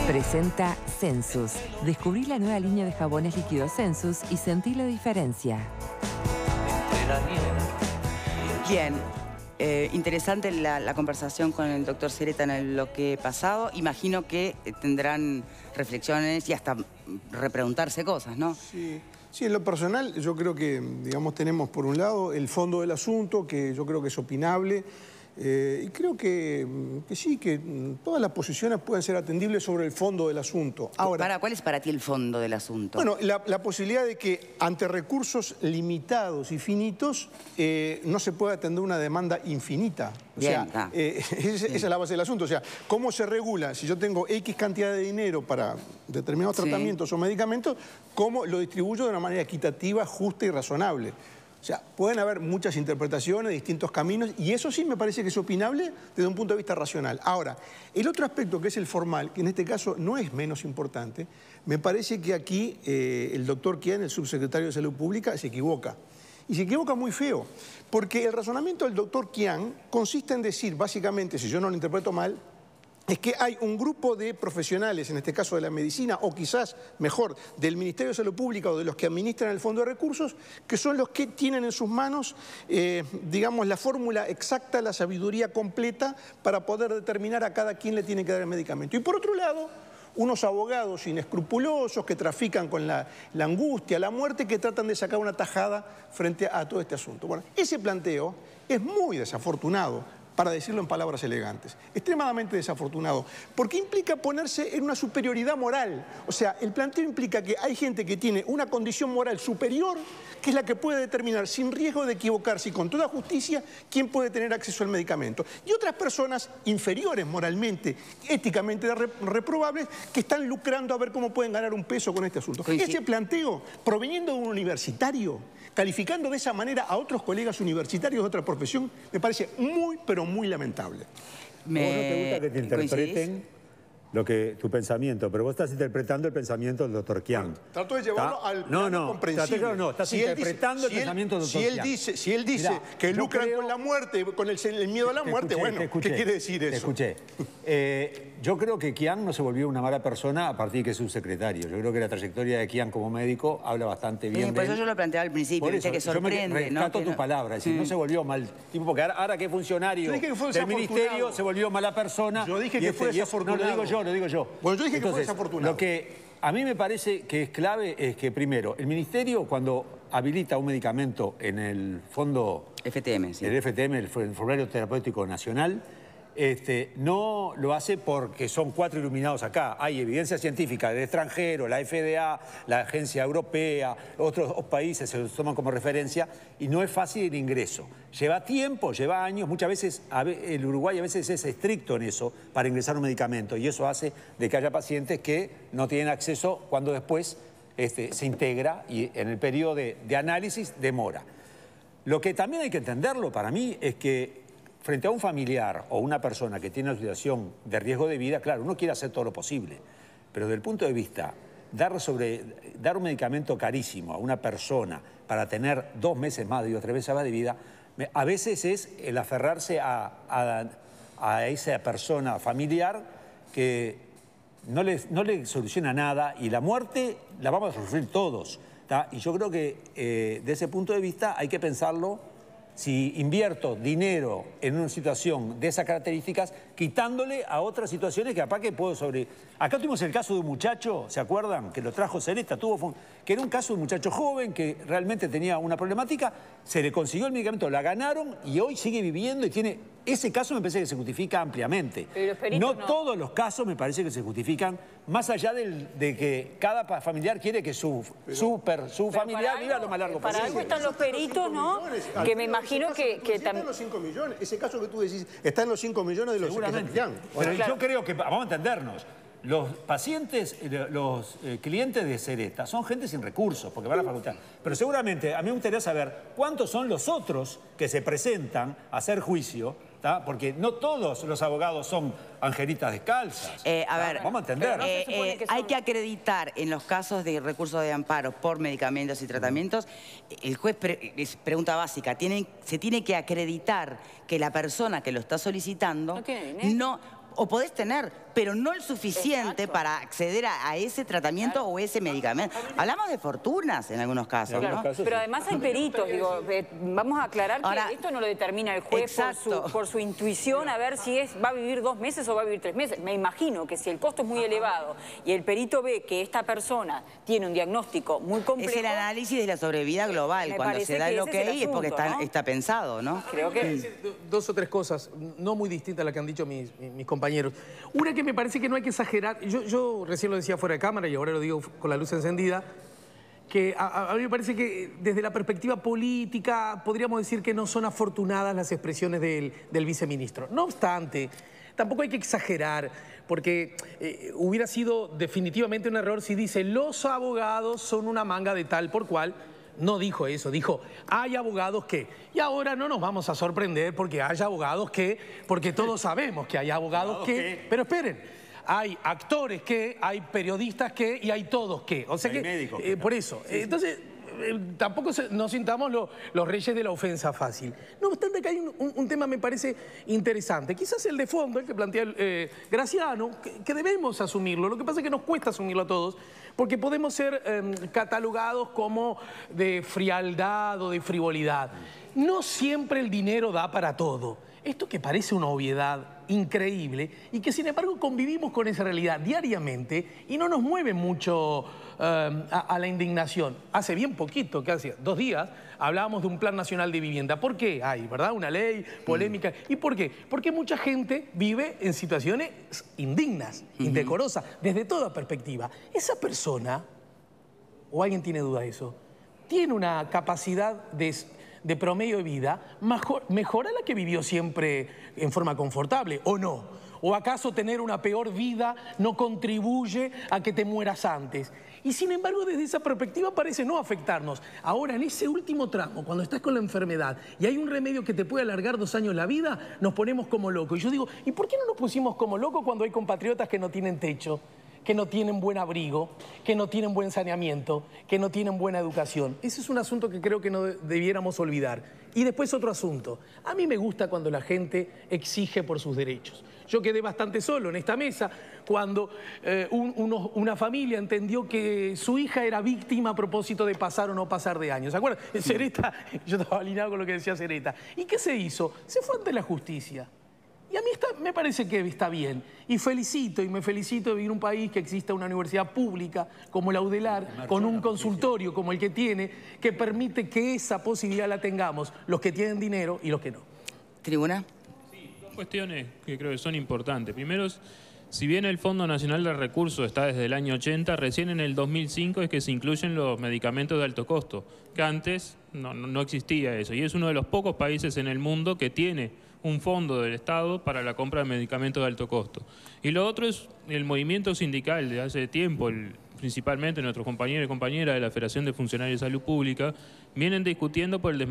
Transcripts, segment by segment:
Presenta Sensus. Descubrí la nueva línea de jabones líquidos Sensus y sentí la diferencia. Bien, interesante la conversación con el doctor Sereta en el bloque pasado. Imagino que tendrán reflexiones y hasta repreguntarse cosas, ¿no? Sí. Sí, en lo personal yo creo que, digamos, tenemos por un lado el fondo del asunto, que yo creo que es opinable, y creo que sí, que todas las posiciones pueden ser atendibles sobre el fondo del asunto. Ahora, ¿cuál es para ti el fondo del asunto? Bueno, la posibilidad de que ante recursos limitados y finitos no se pueda atender una demanda infinita. O sea, esa es la base del asunto. O sea, ¿cómo se regula? Si yo tengo X cantidad de dinero para determinados tratamientos o medicamentos, ¿cómo lo distribuyo de una manera equitativa, justa y razonable? O sea, pueden haber muchas interpretaciones, distintos caminos, y eso sí me parece que es opinable desde un punto de vista racional. Ahora, el otro aspecto, que es el formal, que en este caso no es menos importante, me parece que aquí el doctor Kian, el subsecretario de Salud Pública, se equivoca. Y se equivoca muy feo, porque el razonamiento del doctor Kian consiste en decir, básicamente, si yo no lo interpreto mal, es que hay un grupo de profesionales, en este caso de la medicina, o quizás, mejor, del Ministerio de Salud Pública o de los que administran el Fondo de Recursos, que son los que tienen en sus manos, digamos, la fórmula exacta, la sabiduría completa para poder determinar a cada quien le tiene que dar el medicamento. Y por otro lado, unos abogados inescrupulosos que trafican con la angustia, la muerte, que tratan de sacar una tajada frente a todo este asunto. Bueno, ese planteo es muy desafortunado, para decirlo en palabras elegantes, extremadamente desafortunado, porque implica ponerse en una superioridad moral. O sea, el planteo implica que hay gente que tiene una condición moral superior, que es la que puede determinar sin riesgo de equivocarse y con toda justicia quién puede tener acceso al medicamento. Y otras personas inferiores moralmente, éticamente reprobables, que están lucrando a ver cómo pueden ganar un peso con este asunto. Ese planteo, proveniendo de un universitario, calificando de esa manera a otros colegas universitarios de otra profesión, me parece muy, pero muy lamentable. ¿Vos no te gusta que te interpreten tu pensamiento, pero vos estás interpretando el pensamiento del doctor Kian? Trato de llevarlo al plano comprensible. Estás interpretando el pensamiento del doctor Kian. Si él dice que lucran con la muerte, con el miedo a la muerte, bueno, ¿qué quiere decir eso? Te escuché. Yo creo que Kian no se volvió una mala persona a partir de que es subsecretario. Yo creo que la trayectoria de Kian como médico habla bastante bien de él. Por eso yo lo planteaba al principio, viste que sorprende. Yo me rescato tu palabra, es decir, no se volvió mal tipo, porque ahora que es funcionario del ministerio se volvió mala persona. Yo dije que fue desafortunado. No, lo digo yo. Bueno, yo dije que fue desafortunado. Lo que a mí me parece que es clave es que, primero, el ministerio, cuando habilita un medicamento en el fondo FTM, el FTM, el Formulario Terapéutico Nacional, no lo hace porque son 4 iluminados acá. Hay evidencia científica del extranjero, la FDA, la Agencia Europea, otros países se los toman como referencia y no es fácil el ingreso. Lleva tiempo, lleva años, muchas veces el Uruguay a veces es estricto en eso para ingresar un medicamento y eso hace de que haya pacientes que no tienen acceso cuando después se integra y en el periodo de análisis demora. Lo que también hay que entenderlo para mí es que frente a un familiar o una persona que tiene una situación de riesgo de vida, claro, uno quiere hacer todo lo posible, pero desde el punto de vista, dar un medicamento carísimo a una persona para tener 2 meses más de vida, 3 meses más de vida, a veces es el aferrarse a esa persona familiar que no le soluciona nada y la muerte la vamos a sufrir todos, ¿tá? Y yo creo que de ese punto de vista hay que pensarlo. Si invierto dinero en una situación de esas características, quitándole a otras situaciones que capaz que puedo Acá tuvimos el caso de un muchacho, ¿se acuerdan? Que lo trajo Sereta, que era un caso de un muchacho joven que realmente tenía una problemática, se le consiguió el medicamento, la ganaron y hoy sigue viviendo y tiene... Ese caso me parece que se justifica ampliamente. No todos los casos me parece que se justifican, más allá de que cada familiar quiere que su familiar viva lo más largo posible. Para algo están los peritos, ¿no? Que me imagino que también... Está en los 5 millones. Ese caso que tú decís está en los 5 millones de los que se pillan. Pero yo creo que, vamos a entendernos, los pacientes, los clientes de Sereta son gente sin recursos, porque van a la facultad. Pero seguramente a mí me gustaría saber cuántos son los otros que se presentan a hacer juicio, ¿tá? Porque no todos los abogados son angelitas descalzas. A ver, vamos a entender. Hay que acreditar en los casos de recursos de amparo por medicamentos y tratamientos, el juez, pregunta básica, se tiene que acreditar que la persona que lo está solicitando no... O podés tener, pero no el suficiente para acceder a ese tratamiento o ese medicamento. Hablamos de fortunas en algunos casos, ¿no? Pero además hay peritos, digo, vamos a aclarar que esto no lo determina el juez por su intuición, a ver si va a vivir 2 meses o va a vivir 3 meses. Me imagino que si el costo es muy elevado y el perito ve que esta persona tiene un diagnóstico muy complejo... Es el análisis de la sobrevida global. Cuando se da el ok es porque está pensado, ¿no? Creo que... 2 o 3 cosas, no muy distintas a las que han dicho mis compañeros. Una que me parece que no hay que exagerar, yo recién lo decía fuera de cámara y ahora lo digo con la luz encendida, que a mí me parece que desde la perspectiva política podríamos decir que no son afortunadas las expresiones del viceministro. No obstante, tampoco hay que exagerar, porque hubiera sido definitivamente un error si dice los abogados son una manga de tal por cual. No dijo eso, dijo, hay abogados que... Y ahora no nos vamos a sorprender porque hay abogados que... Porque todos sabemos que hay abogados que... Pero esperen, hay actores que, hay periodistas que y hay todos que. O sea que... por eso. Entonces... tampoco nos sintamos los reyes de la ofensa fácil. No obstante que hay un tema me parece interesante. Quizás el de fondo, el que plantea Graciano, que debemos asumirlo. Lo que pasa es que nos cuesta asumirlo a todos, porque podemos ser catalogados como de frialdad o de frivolidad. No siempre el dinero da para todo. Esto que parece una obviedad increíble y que sin embargo convivimos con esa realidad diariamente y no nos mueve mucho a la indignación. Hace bien poquito, que hace 2 días, hablábamos de un Plan Nacional de Vivienda. ¿Por qué hay, verdad? Una ley polémica. ¿Y por qué? Porque mucha gente vive en situaciones indignas, indecorosas, desde toda perspectiva. Esa persona, o alguien tiene duda de eso, tiene una capacidad de promedio de vida mejor a la que vivió siempre en forma confortable, ¿o no? ¿O acaso tener una peor vida no contribuye a que te mueras antes? Y sin embargo, desde esa perspectiva parece no afectarnos. Ahora, en ese último tramo, cuando estás con la enfermedad y hay un remedio que te puede alargar 2 años la vida, nos ponemos como locos. Y yo digo, ¿y por qué no nos pusimos como locos cuando hay compatriotas que no tienen techo, que no tienen buen abrigo, que no tienen buen saneamiento, que no tienen buena educación? Ese es un asunto que creo que no debiéramos olvidar. Y después otro asunto. A mí me gusta cuando la gente exige por sus derechos. Yo quedé bastante solo en esta mesa cuando una familia entendió que su hija era víctima a propósito de pasar o no pasar de años. ¿Se acuerdan? Cereta, yo estaba alineado con lo que decía Cereta. ¿Y qué se hizo? Se fue ante la justicia. Y a mí me parece que está bien. Y me felicito de vivir en un país que exista una universidad pública como la UDELAR, con un consultorio como el que tiene, que permite que esa posibilidad la tengamos, los que tienen dinero y los que no. ¿Tribuna? Sí, 2 cuestiones que creo que son importantes. Primero, si bien el Fondo Nacional de Recursos está desde el año 80, recién en el 2005 es que se incluyen los medicamentos de alto costo, que antes no existía eso. Y es uno de los pocos países en el mundo que tiene un fondo del Estado para la compra de medicamentos de alto costo. Y lo otro es el movimiento sindical de hace tiempo, principalmente nuestros compañeros y compañeras de la Federación de Funcionarios de Salud Pública, vienen discutiendo por el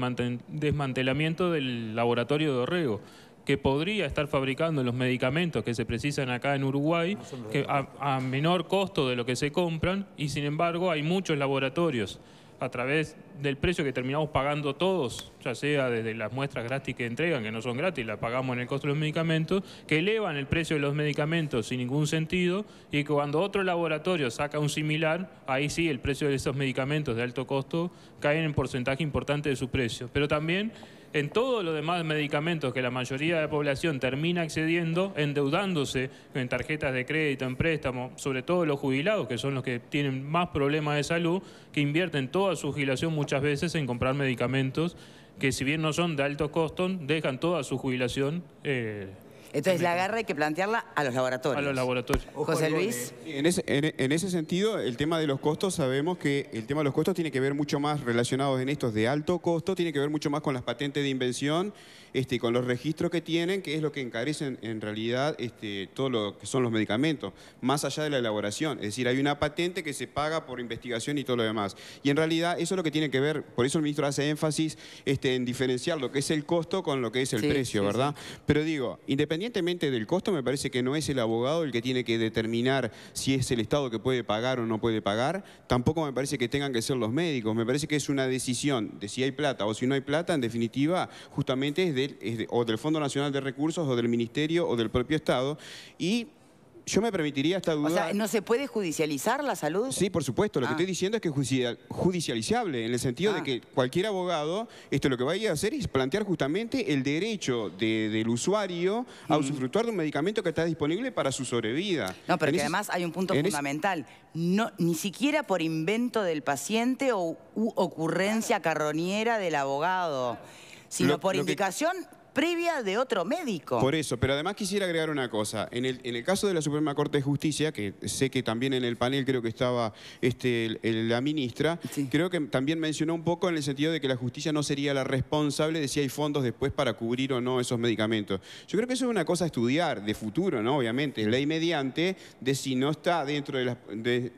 desmantelamiento del laboratorio de Orrego, que podría estar fabricando los medicamentos que se precisan acá en Uruguay que a menor costo de lo que se compran, y sin embargo hay muchos laboratorios a través del precio que terminamos pagando todos, ya sea desde las muestras gratis que entregan, que no son gratis, las pagamos en el costo de los medicamentos, que elevan el precio de los medicamentos sin ningún sentido, y que cuando otro laboratorio saca un similar, ahí sí el precio de esos medicamentos de alto costo cae en porcentaje importante de su precio. Pero también en todos los demás medicamentos que la mayoría de la población termina accediendo, endeudándose en tarjetas de crédito, en préstamo, sobre todo los jubilados, que son los que tienen más problemas de salud, que invierten toda su jubilación muchas veces en comprar medicamentos que, si bien no son de alto costo, dejan toda su jubilación. Entonces la guerra hay que plantearla a los laboratorios. A los laboratorios. José Luis. En ese sentido, el tema de los costos, sabemos que el tema de los costos tiene que ver mucho más relacionados en estos de alto costo, tiene que ver mucho más con las patentes de invención, con los registros que tienen, que es lo que encarecen en realidad todo lo que son los medicamentos, más allá de la elaboración. Es decir, hay una patente que se paga por investigación y todo lo demás. Y en realidad eso es lo que tiene que ver, por eso el ministro hace énfasis en diferenciar lo que es el costo con lo que es el precio, ¿verdad? Sí. Pero digo, independientemente del costo, me parece que no es el abogado el que tiene que determinar si es el Estado que puede pagar o no puede pagar. Tampoco me parece que tengan que ser los médicos. Me parece que es una decisión de si hay plata o si no hay plata, en definitiva, justamente o del Fondo Nacional de Recursos o del Ministerio o del propio Estado. Y Yo me permitiría esta duda. O sea, ¿no se puede judicializar la salud? Sí, por supuesto. Lo que estoy diciendo es que es judicializable, en el sentido de que cualquier abogado, lo que vaya a hacer es plantear justamente el derecho del usuario a usufructuar de un medicamento que está disponible para su sobrevida. No, pero que además hay un punto fundamental. No, ni siquiera por invento del paciente o ocurrencia carroñera del abogado, sino por indicación previa de otro médico. Por eso, pero además quisiera agregar una cosa. En el caso de la Suprema Corte de Justicia, que sé que también en el panel creo que estaba la ministra, creo que también mencionó un poco en el sentido de que la justicia no sería la responsable de si hay fondos después para cubrir o no esos medicamentos. Yo creo que eso es una cosa a estudiar de futuro, ¿no? Obviamente, ley mediante, de si no está dentro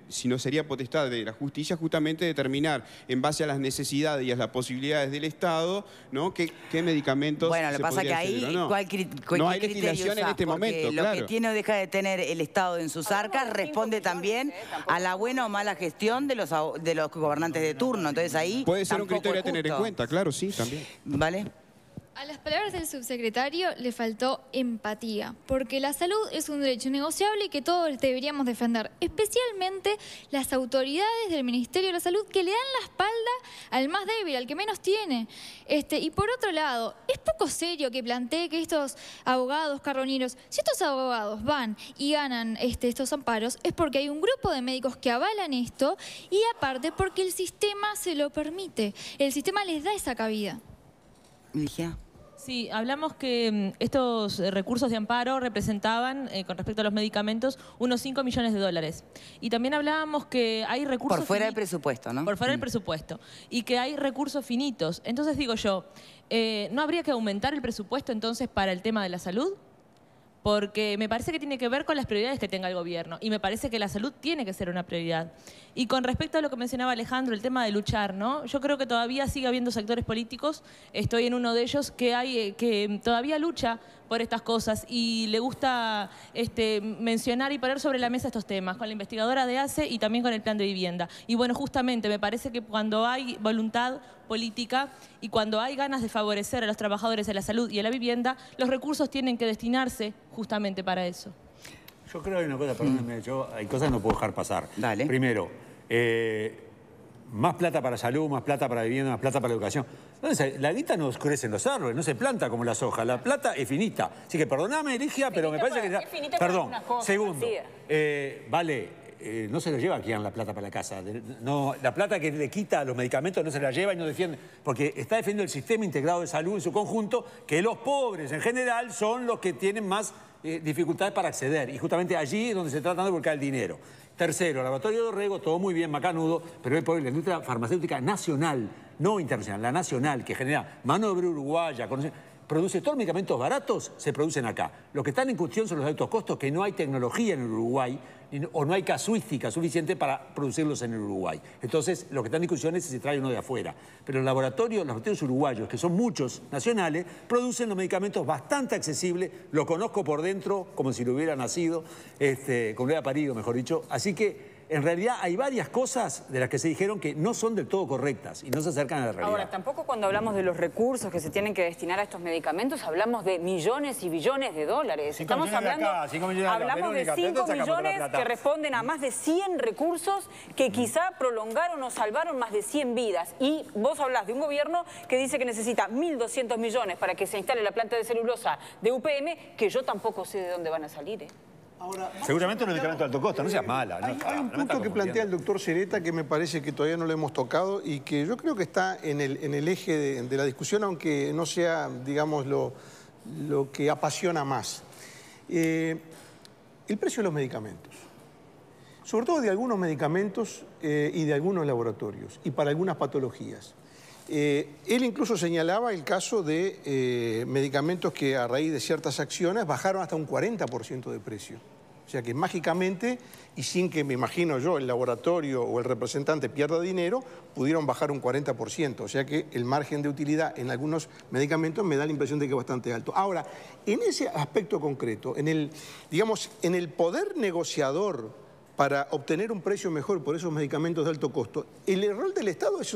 si no sería potestad de la justicia justamente determinar en base a las necesidades y a las posibilidades del Estado, ¿no? qué medicamentos pasa que ahí no hay legislación en este momento, lo que tiene o deja de tener el Estado en sus arcas responde también a la buena o mala gestión de los gobernantes de turno. Entonces ahí puede ser un criterio a tener en cuenta, claro, sí, también. ¿Vale? A las palabras del subsecretario le faltó empatía, porque la salud es un derecho negociable y que todos deberíamos defender, especialmente las autoridades del Ministerio de la Salud que le dan la espalda al más débil, al que menos tiene. Y por otro lado, es poco serio que plantee que estos abogados carroñeros, si estos abogados van y ganan estos amparos, es porque hay un grupo de médicos que avalan esto y aparte porque el sistema se lo permite, el sistema les da esa cabida. Ligia. Sí, hablamos que estos recursos de amparo representaban, con respecto a los medicamentos, unos 5 millones de dólares. Y también hablábamos que hay recursos... Por fuera del presupuesto, ¿no? Por fuera del presupuesto. Y que hay recursos finitos. Entonces digo yo, ¿no habría que aumentar el presupuesto entonces para el tema de la salud? Porque me parece que tiene que ver con las prioridades que tenga el gobierno y me parece que la salud tiene que ser una prioridad. Y con respecto a lo que mencionaba Alejandro, el tema de luchar, ¿no? Yo creo que todavía sigue habiendo sectores políticos, estoy en uno de ellos, que todavía lucha por estas cosas y le gusta mencionar y poner sobre la mesa estos temas, con la investigadora de ACE y también con el plan de vivienda. Y bueno, justamente me parece que cuando hay voluntad política y cuando hay ganas de favorecer a los trabajadores de la salud y a la vivienda, los recursos tienen que destinarse justamente para eso. Yo creo que hay una cosa, perdónenme, hay cosas que no puedo dejar pasar. Dale. Primero, más plata para salud, más plata para vivienda, más plata para educación. Entonces, la guita no crece en los árboles, no se planta como la soja. La plata es finita. Así que perdóname, Ligia, pero me parece que... Perdón, segundo. No se lo lleva quien la plata para la casa. No, la plata que le quita a los medicamentos no se la lleva y no defiende. Porque está defendiendo el sistema integrado de salud en su conjunto, que los pobres en general son los que tienen más dificultades para acceder. Y justamente allí es donde se trata de volcar el dinero. Tercero, laboratorio de Dorrego, todo muy bien, macanudo, pero hoy por hoy la industria farmacéutica nacional, no internacional, la nacional, que genera mano de obra uruguaya, produce todos los medicamentos baratos, se producen acá. Lo que están en cuestión son los altos costos, que no hay tecnología en el Uruguay o no hay casuística suficiente para producirlos en el Uruguay. Entonces, lo que está en discusión es si se trae uno de afuera. Pero los laboratorios uruguayos, que son muchos nacionales, producen los medicamentos bastante accesibles. Lo conozco por dentro, como si lo hubiera nacido, como lo hubiera parido, mejor dicho. Así que, en realidad, hay varias cosas de las que se dijeron que no son del todo correctas y no se acercan a la realidad. Ahora, tampoco cuando hablamos de los recursos que se tienen que destinar a estos medicamentos, hablamos de millones y billones de dólares. Estamos hablando, hablamos de 5 millones que responden a más de 100 recursos que quizá prolongaron o salvaron más de 100 vidas. Y vos hablás de un gobierno que dice que necesita 1.200 millones para que se instale la planta de celulosa de UPM, que yo tampoco sé de dónde van a salir. Ahora, seguramente un medicamento de alto costo, no seas mala. Hay un punto que plantea el doctor Sereta que me parece que todavía no lo hemos tocado y que yo creo que está en el eje de la discusión, aunque no sea, digamos, lo que apasiona más. El precio de los medicamentos. Sobre todo de algunos medicamentos y de algunos laboratorios y para algunas patologías. Él incluso señalaba el caso de medicamentos que a raíz de ciertas acciones bajaron hasta un 40% de precio. O sea que mágicamente, y sin que me imagino yo, el laboratorio o el representante pierda dinero, pudieron bajar un 40%. O sea que el margen de utilidad en algunos medicamentos me da la impresión de que es bastante alto. Ahora, en ese aspecto concreto, en el poder negociador para obtener un precio mejor por esos medicamentos de alto costo, el rol del Estado es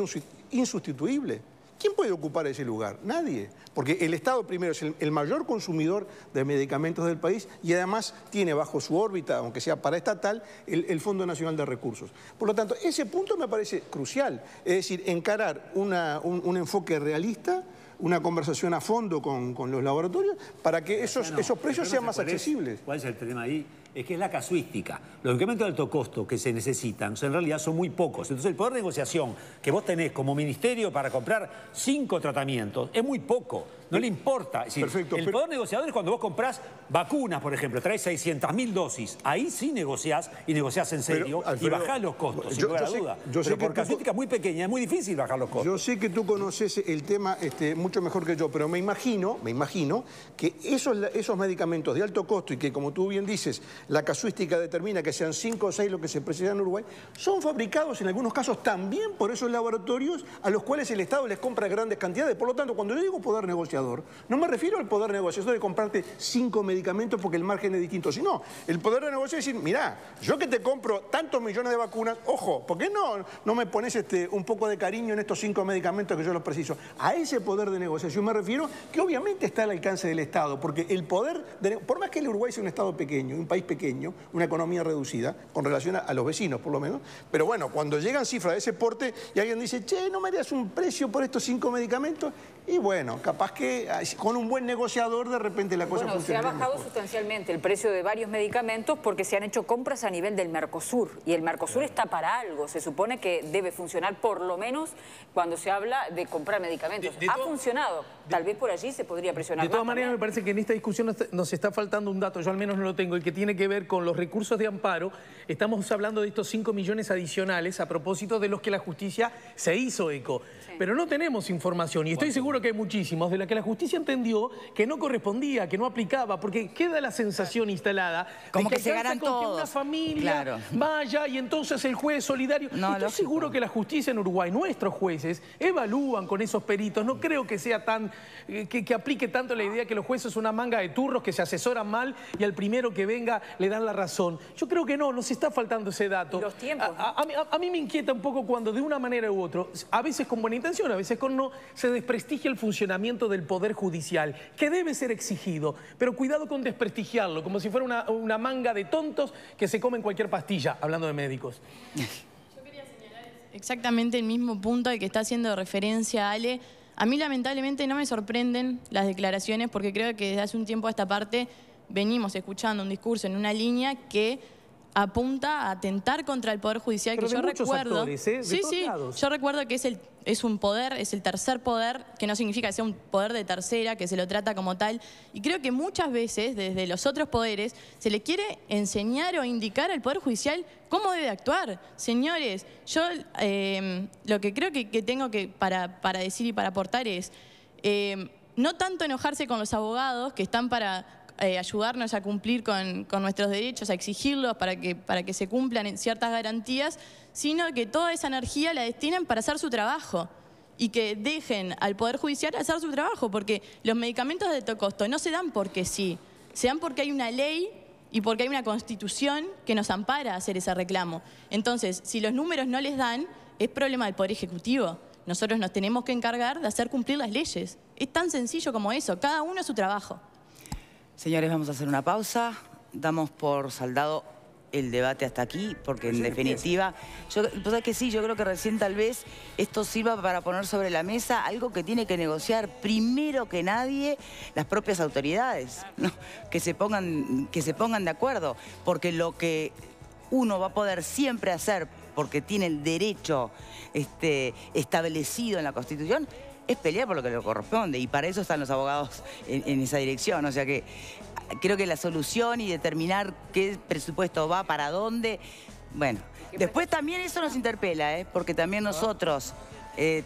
insustituible. ¿quién puede ocupar ese lugar? Nadie. Porque el Estado primero es el mayor consumidor de medicamentos del país y además tiene bajo su órbita, aunque sea paraestatal, el Fondo Nacional de Recursos. Por lo tanto, ese punto me parece crucial. Es decir, encarar un enfoque realista, una conversación a fondo con los laboratorios para que esos precios sean más accesibles. ¿Cuál es el tema ahí? Es que es la casuística. Los medicamentos de alto costo que se necesitan, en realidad son muy pocos. Entonces el poder de negociación que vos tenés como ministerio para comprar 5 tratamientos es muy poco. No le importa. Es decir, perfecto, el poder negociador es cuando vos comprás vacunas, por ejemplo, traes 600.000 dosis. Ahí sí negociás y negociás en serio y bajás los costos, sin lugar a duda. Pero por casuística muy pequeña es muy difícil bajar los costos. Yo sé que tú conoces el tema mucho mejor que yo, pero me imagino que esos medicamentos de alto costo y que, como tú bien dices, la casuística determina que sean 5 o 6 lo que se precisa en Uruguay, son fabricados en algunos casos también por esos laboratorios a los cuales el Estado les compra grandes cantidades. Por lo tanto, cuando yo digo poder negociador, no me refiero al poder negociador de comprarte 5 medicamentos porque el margen es distinto, sino el poder de negociar es decir, mirá, yo que te compro tantos millones de vacunas, ojo, ¿por qué no me pones un poco de cariño en estos 5 medicamentos que yo los preciso? A ese poder de negociación me refiero, que obviamente está al alcance del Estado, porque el poder, por más que el Uruguay sea un Estado pequeño, un país pequeño, una economía reducida, con relación a los vecinos por lo menos, pero bueno, cuando llegan cifras de ese porte y alguien dice, che, ¿no me das un precio por estos 5 medicamentos? Y bueno, capaz que con un buen negociador de repente la cosa funciona. Se ha bajado sustancialmente el precio de varios medicamentos porque se han hecho compras a nivel del Mercosur y el Mercosur está para algo, se supone que debe funcionar por lo menos cuando se habla de comprar medicamentos. Ha funcionado, tal vez por allí se podría presionar. De todas maneras me parece que en esta discusión nos está faltando un dato, yo al menos no lo tengo, el que tiene que ver con los recursos de amparo. Estamos hablando de estos 5 millones adicionales a propósito de los que la justicia se hizo eco. Pero no tenemos información y estoy seguro que hay muchísimos de la que la justicia entendió que no correspondía, que no aplicaba, porque queda la sensación instalada como de que se ganan todos. Que una familia vaya y entonces el juez solidario. Estoy seguro que la justicia en Uruguay, nuestros jueces, evalúan con esos peritos. No creo que sea tan que aplique tanto la idea que los jueces son una manga de turros que se asesoran mal y al primero que venga le dan la razón. Yo creo que no, nos está faltando ese dato. Los tiempos. A mí me inquieta un poco cuando de una manera u otra, a veces con buena intención, a veces con no, se desprestigia el funcionamiento del Poder Judicial, que debe ser exigido, pero cuidado con desprestigiarlo, como si fuera una manga de tontos que se comen cualquier pastilla, hablando de médicos. Yo quería señalar exactamente el mismo punto al que está haciendo referencia Ale. A mí lamentablemente no me sorprenden las declaraciones porque creo que desde hace un tiempo a esta parte venimos escuchando un discurso en una línea que apunta a atentar contra el Poder Judicial, pero que yo recuerdo... Actores, ¿eh? De todos lados. Yo recuerdo que es un poder, es el tercer poder, que no significa que sea un poder de tercera, que se lo trata como tal. Y creo que muchas veces, desde los otros poderes, se le quiere enseñar o indicar al Poder Judicial cómo debe actuar. Señores, yo lo que creo que tengo para decir y para aportar es no tanto enojarse con los abogados que están para ayudarnos a cumplir con nuestros derechos, a exigirlos para que se cumplan en ciertas garantías, sino que toda esa energía la destinen para hacer su trabajo y que dejen al Poder Judicial hacer su trabajo, porque los medicamentos de alto costo no se dan porque sí, se dan porque hay una ley y porque hay una constitución que nos ampara a hacer ese reclamo. Entonces, si los números no les dan, es problema del Poder Ejecutivo. Nosotros nos tenemos que encargar de hacer cumplir las leyes. Es tan sencillo como eso, cada uno a su trabajo. Señores, vamos a hacer una pausa. Damos por saldado el debate hasta aquí, porque en definitiva, yo creo que recién tal vez esto sirva para poner sobre la mesa algo que tiene que negociar primero que nadie las propias autoridades, ¿no? que se pongan de acuerdo, porque lo que uno va a poder siempre hacer, porque tiene el derecho establecido en la Constitución, es pelear por lo que le corresponde, y para eso están los abogados en esa dirección. O sea que creo que la solución y determinar qué presupuesto va para dónde, bueno, después también eso nos interpela, porque también nosotros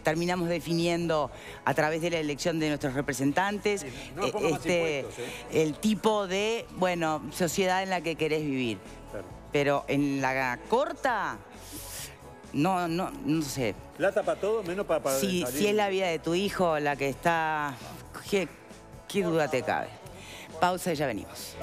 terminamos definiendo a través de la elección de nuestros representantes el tipo de, sociedad en la que querés vivir. Pero en la corta... No sé. Plata para todo, menos para si es la vida de tu hijo la que está... ¿Qué duda te cabe? Pausa y ya venimos.